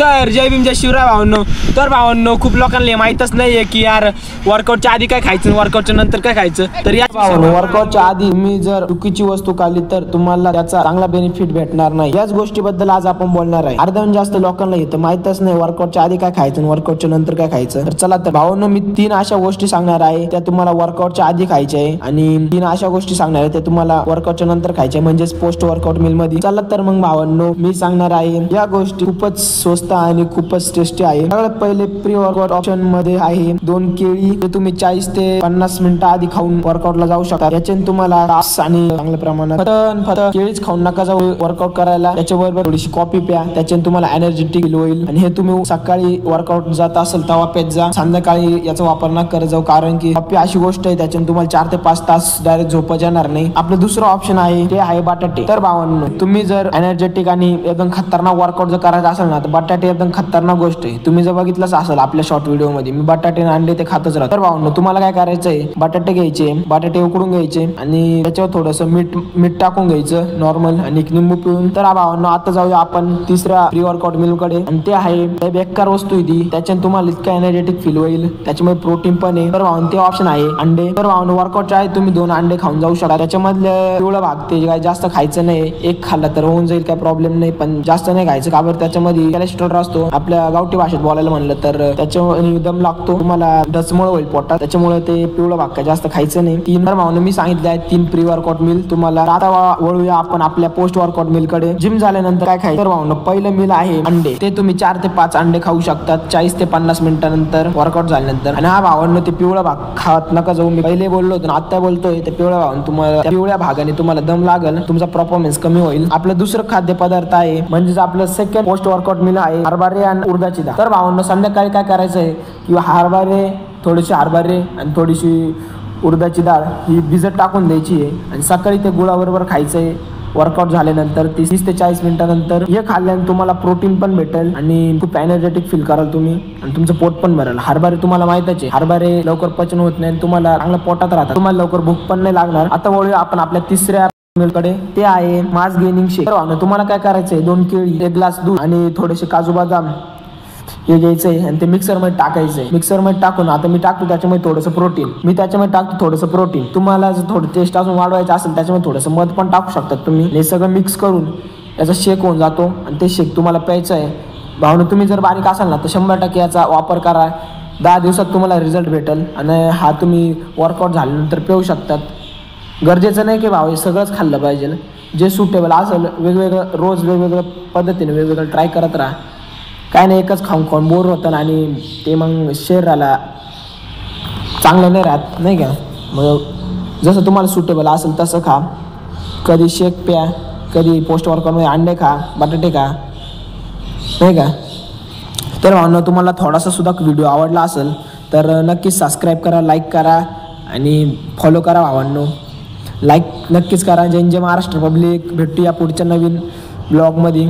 तर जय भीम जय शिवराय भावांनो. तर भावांनो खूप लोकांना माहीतच नाहीये की यार वर्कआउटच्या आधी काय खायचं वर्कआउटच्या नंतर काय खायचं. तर या भावांनो वर्कआउटच्या आधी तुम्ही जर चुकीची वस्तू खाल्ली तर तुम्हाला त्याचा चांगला बेनिफिट भेटणार नाही. याच गोष्टीबद्दल आज आपण बोलणार आहे. अर्ध्याहून जास्त लोकांना इथं माहीतच नाही वर्कआउटच्या आधी काय खायचं वर्कआउटच्या नंतर काय खायचं. तर चला तर भावांनो मी 3 अशा गोष्टी सांगणार आहे त्या तुम्हाला वर्कआउटच्या आधी खायच्या आहे आणि 3 अशा गोष्टी सांगणार आहे त्या तुम्हाला वर्कआउटच्या नंतर खायच्या म्हणजे पोस्ट वर्कआउट मील मध्ये. चला तर मग भावांनो मी सांगणार आहे या गोष्टी खूपच स्वस्त आणि खूपच टेस्टी आहे. सगळ्यात पहिले प्री वर्कआउट ऑप्शन मध्ये आहे 2 केळी. ते तुम्ही 40 ते 50 मिनिटं आधी खाऊन वर्कआउटला जाऊ शकता. याच्याने तुम्हाला तास आणि चांगल्या प्रमाणात फक्त केळीच खाऊन नका जाऊ वर्कआउट करायला. त्याच्याबरोबर थोडीशी कॉफी प्या. त्याच्याने तुम्हाला एनर्जेटिक फील होईल आणि हे तुम्ही सकाळी वर्कआउट जात असेल तेव्हा पेत जा. संध्याकाळी याचा वापर न करत जाऊ कारण की कॉफी अशी गोष्ट आहे त्याच्याने तुम्हाला 4 ते 5 तास डायरेक्ट झोपच येणार नाही. आपलं दुसरं ऑप्शन आहे ते आहे बटाटे. तर भावांनो तुम्ही जर एनर्जेटिक आणि एकदम खतरनाक वर्कआउट जर करायचं असेल ना तर बटाटे एकदम खतरनाक गोष्ट आहे. तुम्ही जर बघितलंच असेल आपल्या शॉर्ट व्हिडिओ मध्ये मी बटाटे आणि अंडे ते खातच राहतो. तर भावांनो तुम्हाला काय करायचंय बटाटे घ्यायचे. बटाटे उकडून घ्यायचे आणि त्याच्यावर थोडंसं मीठ टाकून घ्यायचं नॉर्मल आणि निंबू पिळून. तर भावांनो आता जाऊया आपण तिसऱ्या प्री वर्कआउट मील कडे आणि ते आहे बेकार वस्तू आहे ती. त्याच्याने तुम्हाला इतका एनर्जेटिक फील होईल. त्याच्यामध्ये प्रोटीन पण आहे. तर भावांनो ते ऑप्शन आहे अंडे. तर भावांनो वर्कआउटच्या आहे तुम्ही 2 अंडे खाऊन जाऊ शकता. त्याच्यामधले पिवळा भाग ते काय जास्त खायचं नाही. एक खाल्ला तर होऊन जाईल काय प्रॉब्लेम नाही पण जास्त नाही खायचं का बरं त्याच्यामध्ये कॅलेस्ट्रॉल असतो. आपल्या गावठी भाषेत बोलायला म्हणलं तर त्याच्यामुळे दम लागतो तुम्हाला डचमुळे होईल पोटात. त्याच्यामुळे ते पिवळा भाग काय जास्त खायचं नाही. 3 भावांनो मी सांगितलं आहे 3 प्री वर्कआउट मील तुम्हाला. आता वळूया आपण आपल्या पोस्ट वर्कआउट मील कडे. जिम झाल्यानंतर काय खायचं. तर भावांनो पहिलं मील आहे अंडे. ते तुम्ही 4 ते 5 अंडे खाऊ शकतात 40 ते 50 मिनिटानंतर वर्कआउट झाल्यानंतर. आणि हा भावांनो ते पिवळा भाग खात नका जाऊ. मी पहिले बोललो होतो आता बोलतोय ते पिवळा भाग तुम्हाला त्या पिवळ्या भागाने तुम्हाला दम लागल तुमचा परफॉर्मन्स कमी होईल. आपलं दुसरं खाद्य पदार्थ आहे म्हणजे आपलं सेकंड पोस्ट वर्कआउट मील आहे हरभरे आणि उडदाची डाळ. तर भावांनो संध्याकाळी काय करायचं आहे की हरभरे थोडेसे हरभरे आणि थोडीशी उडदाची डाळ ही भिजत टाकून द्यायची आहे आणि सकाळी ते गुळाबरोबर खायचं आहे. वर्कआउट झाल्यानंतर 30 ते 40 मिनिटानंतर हे खाल्ल्याने तुम्हाला प्रोटीन पण भेटेल आणि खूप एनर्जेटिक फील कराल तुम्ही आणि तुमचं पोट पण भरेल. हरभरे तुम्हाला माहितच आहे हरभरे लवकर पचन होत नाही तुम्हाला चांगलं पोटात राहतात. तुम्हाला लवकर भूक पण नाही लागणार. आता वळूया आपण आपल्या तिसऱ्या कडे ते आहे मास गेनिंग शेक. तुम्हाला काय करायचंय 2 केळी 1 ग्लास दूध आणि थोडेसे काजू बदाम हे घ्यायचंय आणि ते मिक्सर मध्ये टाकायचंय. मिक्सर मध्ये टाकून आता मी टाकतो त्याच्यामध्ये थोडंसं प्रोटीन. मी त्याच्यामध्ये टाकतो थोडंसं प्रोटीन. तुम्हाला जर थोडं टेस्ट अजून वाढवायचं असेल त्याच्यामध्ये थोडंसं मध पण टाकू शकतात तुम्ही. हे सगळं मिक्स करून याचा शेक होऊन जातो आणि ते शेक तुम्हाला प्यायचं आहे. भावना तुम्ही जर बारीक असाल ना तर 100% याचा वापर करा. 10 दिवसात तुम्हाला रिझल्ट भेटेल आणि हा तुम्ही वर्कआउट झाल्यानंतर पिऊ शकतात. गरजेचं नाही की भाव हे सगळंच खाल्लं पाहिजे. जे सुटेबल असेल वेगवेगळं रोज वेगवेगळ्या पद्धतीने वेगवेगळं ट्राय करत राहा. काय नाही एकच खाऊन बोर होतं आणि ते मग शरीराला चांगलं नाही राहत नाही का. मग जसं तुम्हाला सुटेबल असेल तसं खा. कधी शेक प्या कधी पोस्ट वर्कआउटमध्ये अंडे खा बटाटे खा नाही का. तर भावना तुम्हाला थोडासा सुद्धा व्हिडिओ आवडला असेल तर नक्कीच सबस्क्राईब करा लाईक करा आणि फॉलो करा भावांनो. लाईक नक्कीच करा. जय जय महाराष्ट्र पब्लिक. भेटूया पुढच्या नवीन ब्लॉगमध्ये.